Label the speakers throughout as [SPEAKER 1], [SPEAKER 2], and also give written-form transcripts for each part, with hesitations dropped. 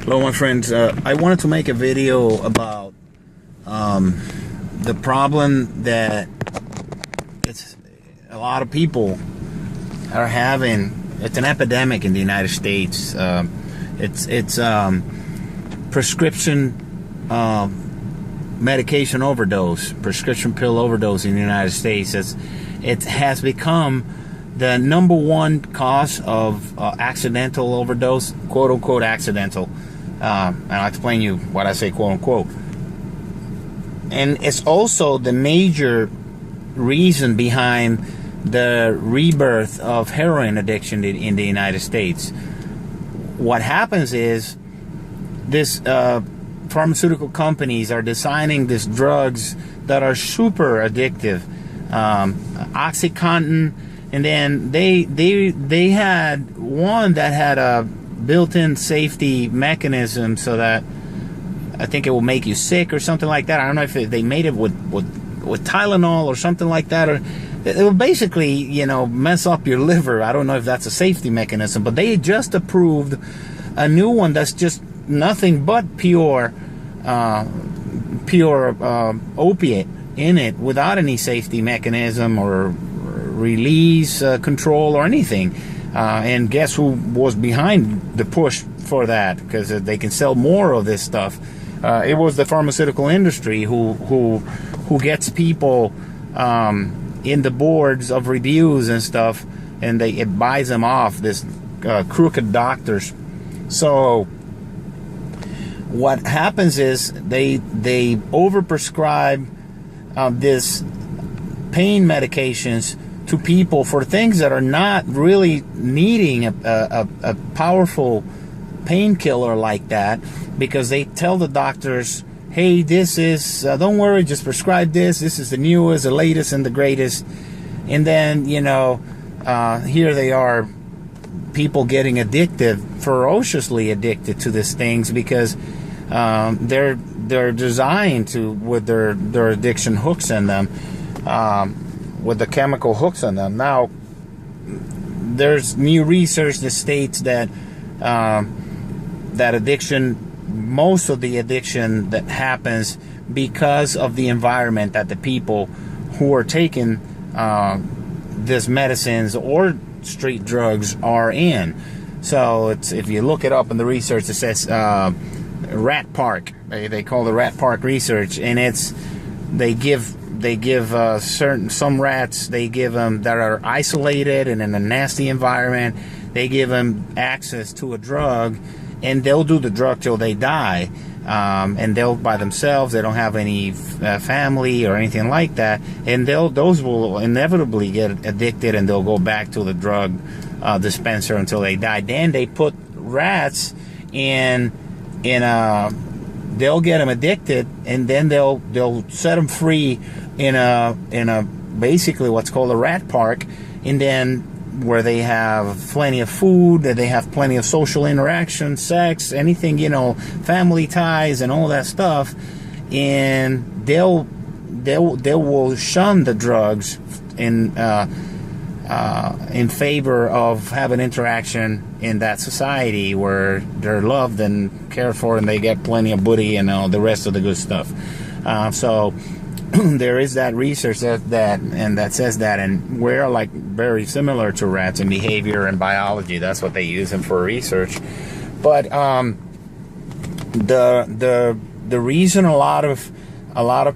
[SPEAKER 1] Hello, my friends. I wanted to make a video about the problem that it's a lot of people are having. It's an epidemic in the United States. It's prescription medication overdose, prescription pill overdose in the United States. It has become the number one cause of accidental overdose, quote unquote accidental. And I'll explain you what I say, quote unquote. And it's also the major reason behind the rebirth of heroin addiction in the United States. What happens is this pharmaceutical companies are designing these drugs that are super addictive. OxyContin, and then they had one that had a built-in safety mechanism so that I think it will make you sick or something like that. I don't know if they made it with Tylenol or something like that, or it will basically, you know, mess up your liver. I don't know if that's a safety mechanism, but they just approved a new one that's just nothing but pure opiate in it, without any safety mechanism or release control or anything. And guess who was behind the push for that? Because they can sell more of this stuff. It was the pharmaceutical industry who gets people in the boards of reviews and stuff, and it buys them off, this crooked doctors. So what happens is they overprescribe this pain medications to people for things that are not really needing a powerful painkiller like that, because they tell the doctors, hey, this is, don't worry, just prescribe this. This is the newest, the latest, and the greatest. And then, you know, here they are, people getting addicted, ferociously addicted to these things, because they're designed to, with their addiction hooks in them, with the chemical hooks on them. Now, there's new research that states that that addiction, most of the addiction that happens because of the environment that the people who are taking these medicines or street drugs are in. So it's, if you look it up in the research, it says rat park. They call the rat park research, and it's they give some rats, they give them that are isolated and in a nasty environment, they give them access to a drug, and they'll do the drug till they die, and they'll by themselves. They don't have any family or anything like that, and those will inevitably get addicted, and they'll go back to the drug dispenser until they die. Then they put rats in they'll get them addicted, and then they'll set them free in a basically what's called a rat park, and then where they have plenty of food, that they have plenty of social interaction, sex, anything, you know, family ties and all that stuff, and they will shun the drugs in favor of having interaction in that society where they're loved and cared for, and they get plenty of booty and all the rest of the good stuff. So there is that research that says that, and we're like very similar to rats in behavior and biology. That's what they use them for research. But the reason a lot of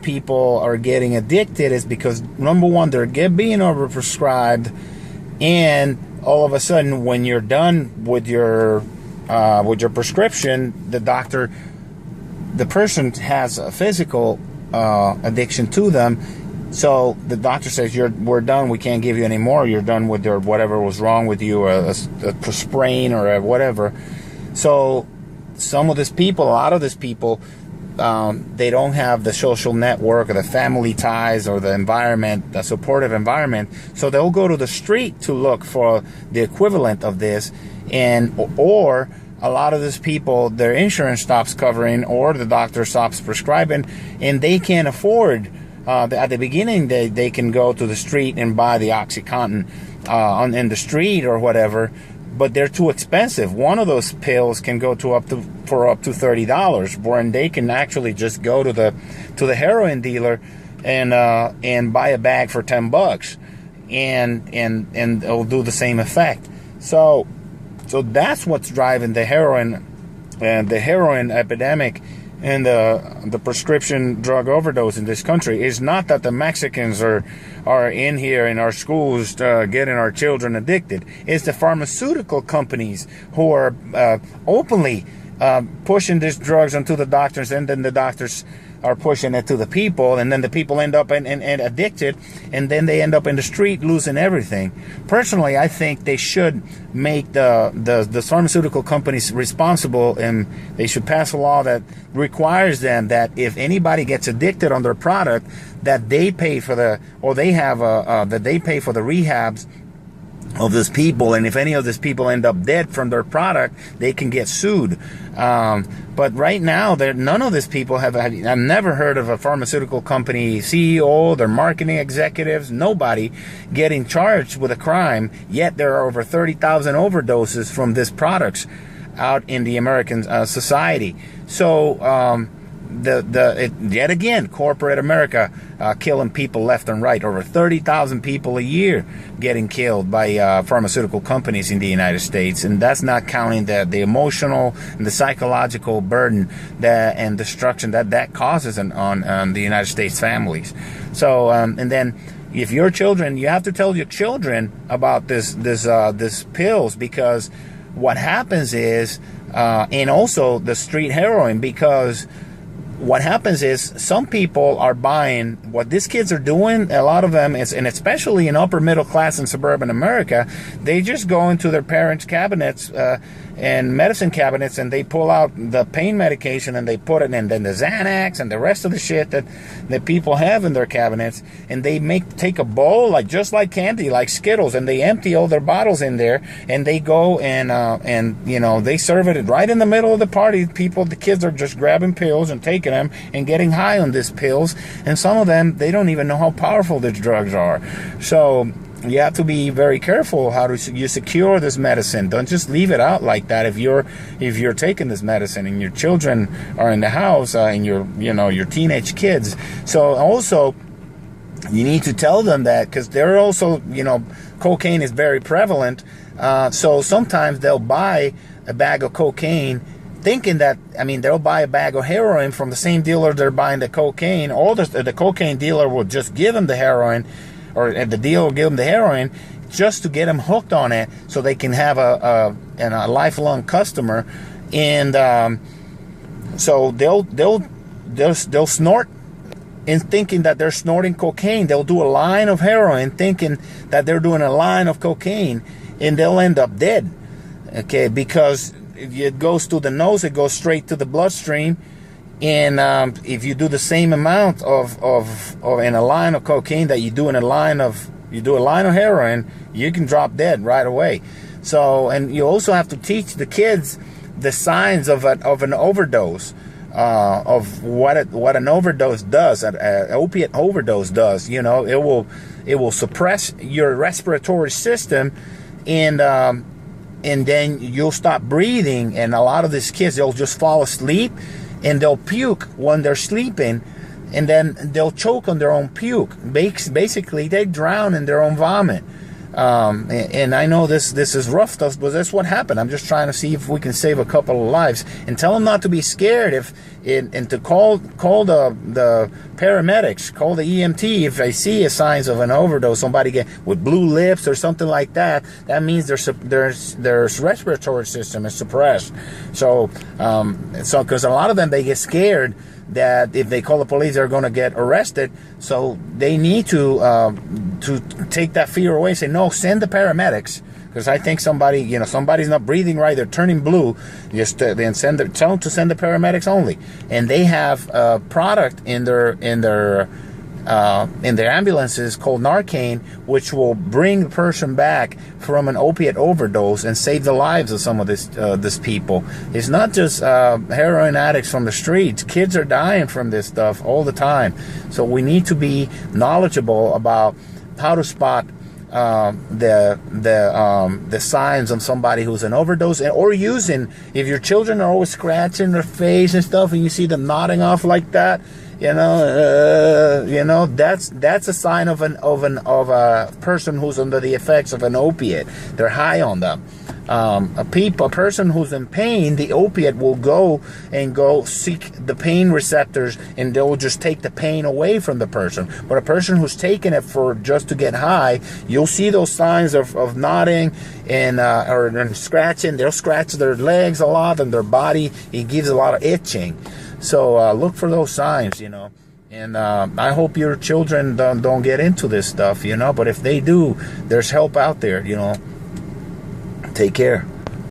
[SPEAKER 1] people are getting addicted is because, number one, they're being overprescribed, and all of a sudden, when you're done with your prescription, the person has a physical addiction to them, so the doctor says, we're done, we can't give you any more, you're done with your whatever was wrong with you, a sprain or whatever. So a lot of these people, they don't have the social network or the family ties or the environment, the supportive environment, so they'll go to the street to look for the equivalent of this, or a lot of these people, their insurance stops covering, or the doctor stops prescribing, and they can't afford. At the beginning, they can go to the street and buy the OxyContin in the street or whatever, but they're too expensive. One of those pills can go to up to $30, when they can actually just go to the heroin dealer and buy a bag for $10, and it'll do the same effect. So that's what's driving the heroin epidemic and the prescription drug overdose in this country. Is not that the Mexicans are in here in our schools getting our children addicted. It's the pharmaceutical companies who are openly pushing these drugs onto the doctors, and then the doctors are pushing it to the people, and then the people end up and addicted, and then they end up in the street losing everything. Personally, I think they should make the pharmaceutical companies responsible, and they should pass a law that requires them that if anybody gets addicted on their product, that they pay for that they pay for the rehabs of these people, and if any of these people end up dead from their product, they can get sued. But right now, none of these people I've never heard of a pharmaceutical company CEO, their marketing executives, nobody getting charged with a crime, yet there are over 30,000 overdoses from these products out in the American society. So, yet again, corporate America killing people left and right. Over 30,000 people a year getting killed by pharmaceutical companies in the United States, and that's not counting the emotional and the psychological burden and destruction that causes on the United States families. So, and then if your children, you have to tell your children about this pills, because what happens is, and also the street heroin, because what happens is some people are buying what these kids are doing. A lot of them is, and especially in upper middle class in suburban America, they just go into their parents' cabinets and medicine cabinets, and they pull out the pain medication and they put it in, then the Xanax and the rest of the shit that people have in their cabinets, and they take a bowl just like candy, like Skittles, and they empty all their bottles in there, and they go and they serve it right in the middle of the party. The kids are just grabbing pills and taking them and getting high on these pills, and some of them, they don't even know how powerful these drugs are. So you have to be very careful how you secure this medicine. Don't just leave it out like that. If you're taking this medicine and your children are in the house and your teenage kids. So also you need to tell them that, because they're also, cocaine is very prevalent. So sometimes they'll buy a bag of cocaine thinking that, they'll buy a bag of heroin from the same dealer they're buying the cocaine, or the cocaine dealer will just give them the heroin, or the dealer will give them the heroin just to get them hooked on it, so they can have a lifelong customer. And so they'll snort in thinking that they're snorting cocaine. They'll do a line of heroin thinking that they're doing a line of cocaine, and they'll end up dead. Okay, because it goes to the nose, it goes straight to the bloodstream. And if you do the same amount of in a line of cocaine that you do in a line of heroin, you can drop dead right away. So, and you also have to teach the kids the signs of an overdose, of what an overdose does, an opiate overdose does. It will suppress your respiratory system, and then you'll stop breathing. And a lot of these kids, they'll just fall asleep, and they'll puke when they're sleeping, and then they'll choke on their own puke. Basically, they drown in their own vomit. And I know this is rough stuff, but that's what happened. I'm just trying to see if we can save a couple of lives, and tell them not to be scared and to call the paramedics, call the EMT if they see signs of an overdose, somebody get with blue lips or something like that. That means their respiratory system is suppressed. So because a lot of them, they get scared that if they call the police, they're going to get arrested. So they need to take that fear away. Say, no, send the paramedics, because I think somebody's not breathing right, they're turning blue. Just then tell them to send the paramedics only. And they have a product in their ambulances called Narcan, which will bring the person back from an opiate overdose and save the lives of some of this people. It's not just heroin addicts from the streets. Kids are dying from this stuff all the time. So we need to be knowledgeable about how to spot the signs of somebody who's an overdose, or using, if your children are always scratching their face and stuff, and you see them nodding off like that, that's a sign of a person who's under the effects of an opiate. They're high on them. A person who's in pain, the opiate will go seek the pain receptors, and they'll just take the pain away from the person. But a person who's taking it for just to get high, you'll see those signs of nodding and scratching. They'll scratch their legs a lot and their body. It gives a lot of itching. So look for those signs, And I hope your children don't get into this stuff, But if they do, there's help out there, Take care.